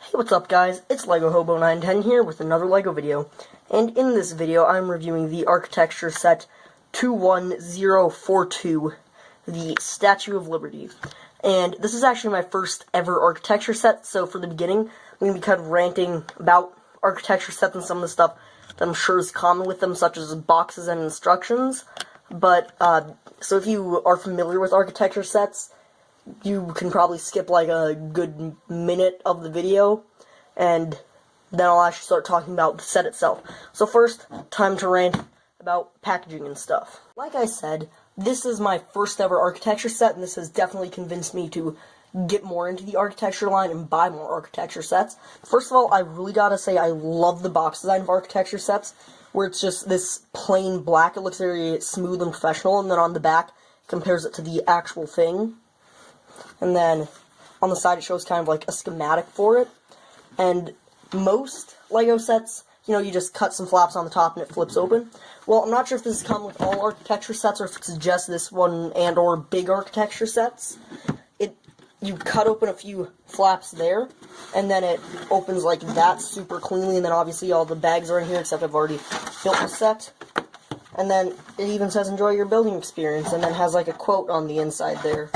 Hey, what's up guys? It's LEGO Hobo 910 here with another LEGO video. And in this video, I'm reviewing the architecture set 21042, the Statue of Liberty. And this is actually my first ever architecture set, so for the beginning, I'm going to be kind of ranting about architecture sets and some of the stuff that I'm sure is common with them, such as boxes and instructions. But, so if you are familiar with architecture sets, you can probably skip like a good minute of the video, and then I'll actually start talking about the set itself. So first, time to rant about packaging and stuff. Like I said, this is my first ever architecture set, and this has definitely convinced me to get more into the architecture line and buy more architecture sets. First of all, I really gotta say I love the box design of architecture sets, where it's just this plain black. It looks very smooth and professional, and then on the back, compares it to the actual thing. And then on the side it shows kind of like a schematic for it. And most LEGO sets, you just cut some flaps on the top and it flips open. Well, I'm not sure if this is common with all architecture sets or if it's just this one and or big architecture sets. You cut open a few flaps there, and then it opens like that super cleanly, and then obviously all the bags are in here, except I've already built the set. And then it even says enjoy your building experience, and then has like a quote on the inside there.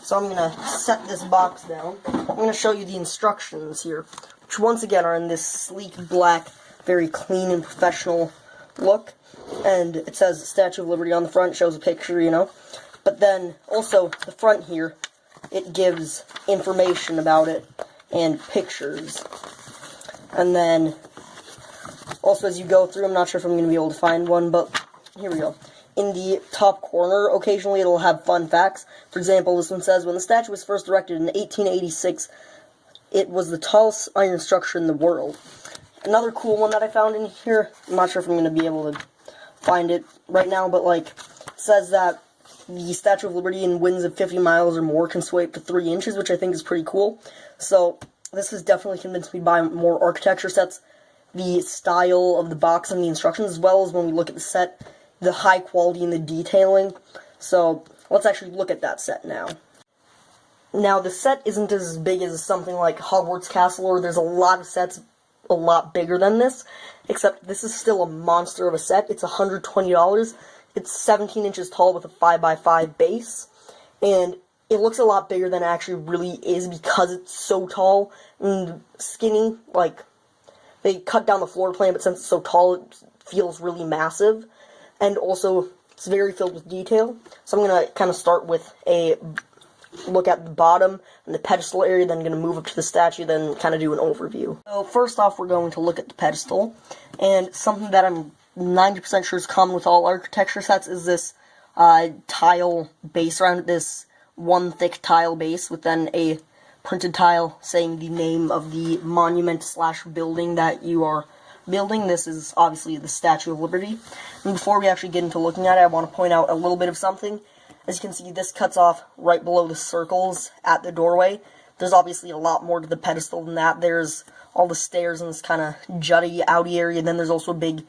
So I'm going to set this box down. I'm going to show you the instructions here, which once again are in this sleek black, very clean and professional look. And it says Statue of Liberty on the front, shows a picture, But then also the front here, it gives information about it and pictures. And then also as you go through, I'm not sure if I'm going to be able to find one, but here we go. In the top corner, occasionally it'll have fun facts. For example, this one says, when the statue was first erected in 1886, it was the tallest iron structure in the world. Another cool one that I found in here, I'm not sure if I'm going to be able to find it right now, but it says that the Statue of Liberty in winds of 50 miles or more can sway up to 3 inches, which I think is pretty cool. So this has definitely convinced me to buy more architecture sets. The style of the box and the instructions, as well as when we look at the set, the high quality and the detailing. So let's actually look at that set now. Now the set isn't as big as something like Hogwarts Castle, or there's a lot of sets a lot bigger than this, except this is still a monster of a set. It's $120. It's 17 inches tall with a 5x5 base, and it looks a lot bigger than it actually really is because it's so tall and skinny. They cut down the floor plan, but since it's so tall, it feels really massive. And also, it's very filled with detail. So I'm going to kind of start with a look at the bottom and the pedestal area, then I'm going to move up to the statue, then kind of do an overview. So first off, we're going to look at the pedestal. And something that I'm 90% sure is common with all architecture sets is this tile base around it, this one thick tile base with then a printed tile saying the name of the monument / building that you are building. This is obviously the Statue of Liberty. And before we actually get into looking at it, I want to point out a little bit of something. As you can see, this cuts off right below the circles at the doorway. There's obviously a lot more to the pedestal than that. There's all the stairs and this kind of jutty, outy area. Then there's also a big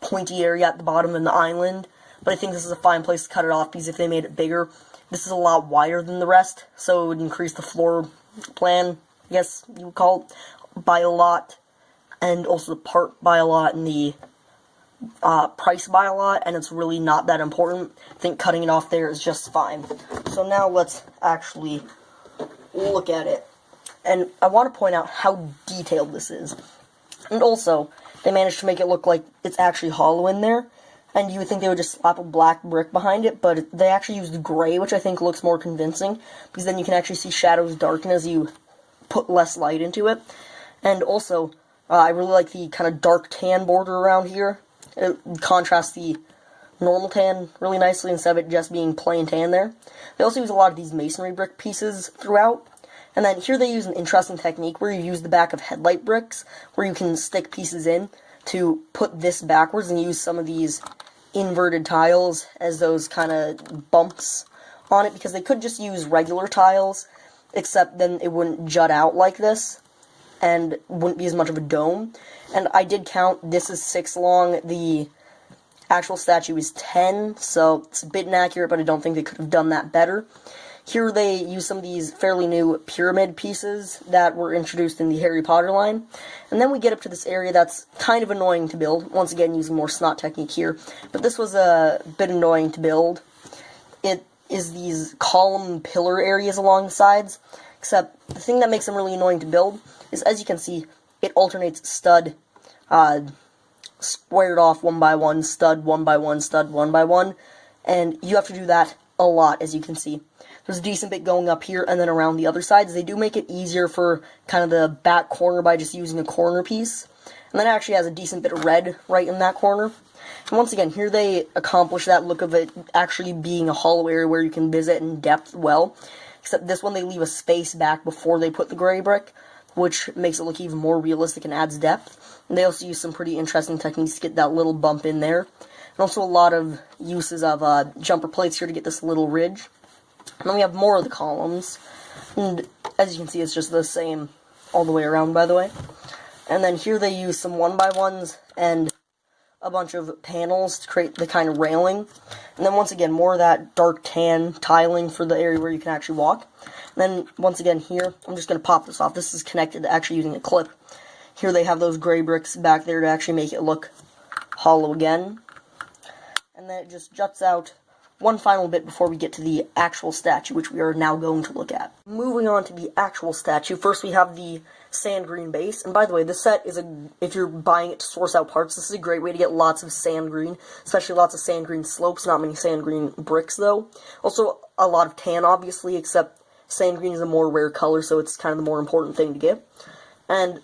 pointy area at the bottom in the island. But I think this is a fine place to cut it off, because if they made it bigger, this is a lot wider than the rest, so it would increase the floor plan, I guess you would call it, by a lot. And also the part by a lot, and the price by a lot, and it's really not that important. I think cutting it off there is just fine. So now let's actually look at it. And I want to point out how detailed this is. And also, they managed to make it look like it's actually hollow in there. And you would think they would just slap a black brick behind it, but they actually used gray, which I think looks more convincing, because then you can actually see shadows darken as you put less light into it. And also, I really like the kind of dark tan border around here. It contrasts the normal tan really nicely instead of it just being plain tan there. They also use a lot of these masonry brick pieces throughout. And then here they use an interesting technique where you use the back of headlight bricks, where you can stick pieces in to put this backwards and use some of these inverted tiles as those kind of bumps on it, because they could just use regular tiles, except then it wouldn't jut out like this and wouldn't be as much of a dome. And I did count, this is 6 long, the actual statue is 10, so it's a bit inaccurate, but I don't think they could have done that better. Here they use some of these fairly new pyramid pieces that were introduced in the Harry Potter line. And then we get up to this area that's kind of annoying to build, once again using more snot technique here. But this was a bit annoying to build. It is these column pillar areas along the sides, except the thing that makes them really annoying to build is, as you can see, it alternates stud, squared off 1 by 1, stud 1 by 1, stud 1 by 1, and you have to do that a lot, as you can see. There's a decent bit going up here and then around the other sides. They do make it easier for kind of the back corner by just using a corner piece, and then it actually has a decent bit of red right in that corner. And once again, here they accomplish that look of it actually being a hollow area where you can visit in depth well, except this one they leave a space back before they put the gray brick, which makes it look even more realistic and adds depth. And they also use some pretty interesting techniques to get that little bump in there. And also a lot of uses of jumper plates here to get this little ridge. And then we have more of the columns. And as you can see, it's just the same all the way around, by the way. And then here they use some 1x1s and a bunch of panels to create the kind of railing. And then once again, more of that dark tan tiling for the area where you can actually walk. And then once again here, I'm just going to pop this off. This is connected to actually using a clip. Here they have those gray bricks back there to actually make it look hollow again. And then it just juts out one final bit before we get to the actual statue, which we are now going to look at. Moving on to the actual statue, first we have the sand green base. And by the way, this set is if you're buying it to source out parts, this is a great way to get lots of sand green, especially lots of sand green slopes, not many sand green bricks though. Also, a lot of tan obviously, except sand green is a more rare color, so it's kind of the more important thing to get. And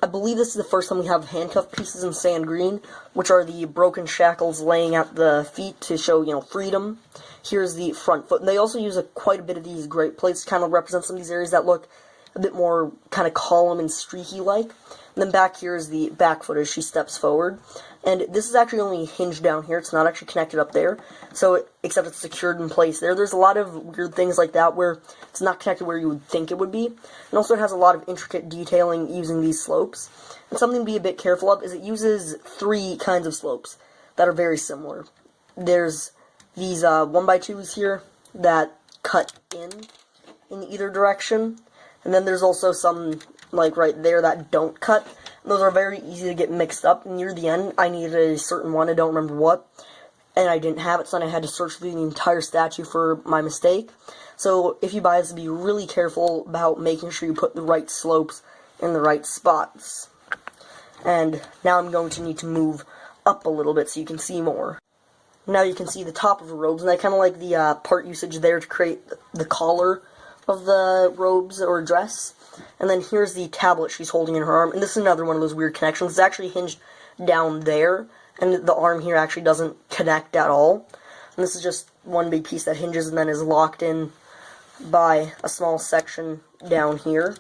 I believe this is the first time we have handcuff pieces in sand green, which are the broken shackles laying at the feet to show, freedom. Here's the front foot. And they also use quite a bit of these great plates to kind of represent some of these areas that look a bit more kind of column and streaky-like. And then back here is the back foot as she steps forward. And this is actually only hinged down here. It's not actually connected up there. So, except it's secured in place there. There's a lot of weird things like that where it's not connected where you would think it would be. And also it has a lot of intricate detailing using these slopes. And something to be a bit careful of is it uses 3 kinds of slopes that are very similar. There's these 1x2s here that cut in either direction. And then there's also some, like right there, that don't cut. And those are very easy to get mixed up. Near the end, I needed a certain one, I don't remember what, and I didn't have it, so then I had to search through the entire statue for my mistake. So if you buy this, be really careful about making sure you put the right slopes in the right spots. And now I'm going to need to move up a little bit so you can see more. Now you can see the top of the robes, and I kind of like the part usage there to create the collar of the robes or dress. And then here's the tablet she's holding in her arm, and this is another one of those weird connections. It's actually hinged down there, and the arm here actually doesn't connect at all. And this is just one big piece that hinges and then is locked in by a small section down here.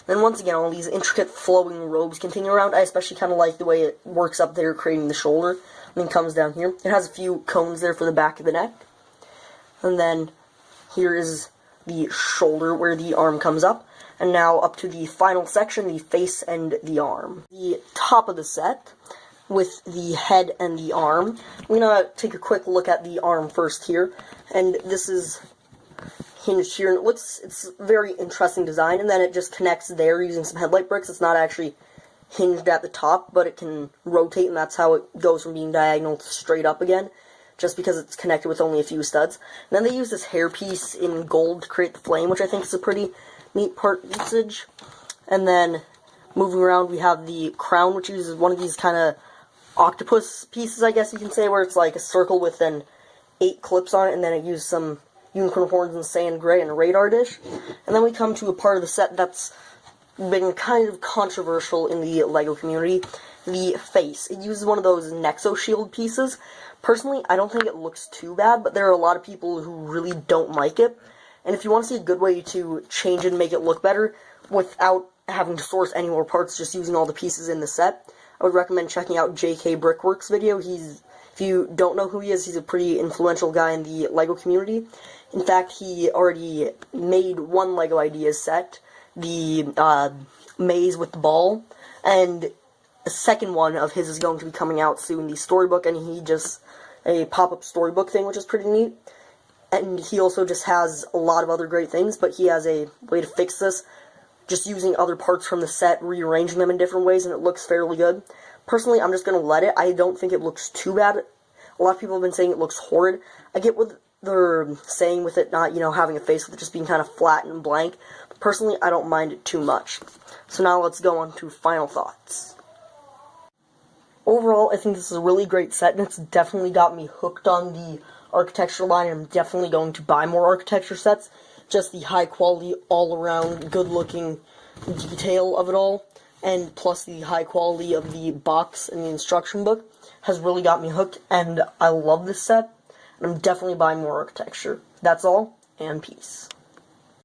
Then once again, all these intricate flowing robes continue around. I especially kind of like the way it works up there, creating the shoulder, and then comes down here. It has a few cones there for the back of the neck. And then here is the shoulder where the arm comes up. And now up to the final section, the face and the arm. The top of the set with the head and the arm. We're going to take a quick look at the arm first here. And this is hinged here, and it's very interesting design, and then it just connects there using some headlight bricks. It's not actually hinged at the top, but it can rotate, and that's how it goes from being diagonal to straight up again, just because it's connected with only a few studs. And then they use this hairpiece in gold to create the flame, which I think is a pretty neat part usage. And then moving around, we have the crown, which uses one of these kind of octopus pieces, I guess you can say, where it's like a circle with then 8 clips on it, and then it uses some unicorn horns and sand gray and a radar dish. And then we come to a part of the set that's been kind of controversial in the LEGO community, the face. It uses one of those Nexo shield pieces. Personally, I don't think it looks too bad, but there are a lot of people who really don't like it. And if you want to see a good way to change it and make it look better without having to source any more parts, just using all the pieces in the set, I would recommend checking out JK Brickworks' video. If you don't know who he is, he's a pretty influential guy in the LEGO community. In fact, he already made one LEGO Ideas set, the maze with the ball, and a second one of his is going to be coming out soon, the storybook, and he just a pop-up storybook thing, which is pretty neat. And he also just has a lot of other great things, but he has a way to fix this, just using other parts from the set, rearranging them in different ways, and it looks fairly good. Personally, I'm just going to let it. I don't think it looks too bad. A lot of people have been saying it looks horrid. I get what they're saying with it not, having a face, with it just being kind of flat and blank. But personally, I don't mind it too much. So now let's go on to final thoughts. Overall, I think this is a really great set, and it's definitely got me hooked on the architecture line, and I'm definitely going to buy more architecture sets. Just the high quality, all-around, good-looking detail of it all, and plus the high quality of the box and the instruction book has really got me hooked, and I love this set, and I'm definitely buying more architecture. That's all, and peace.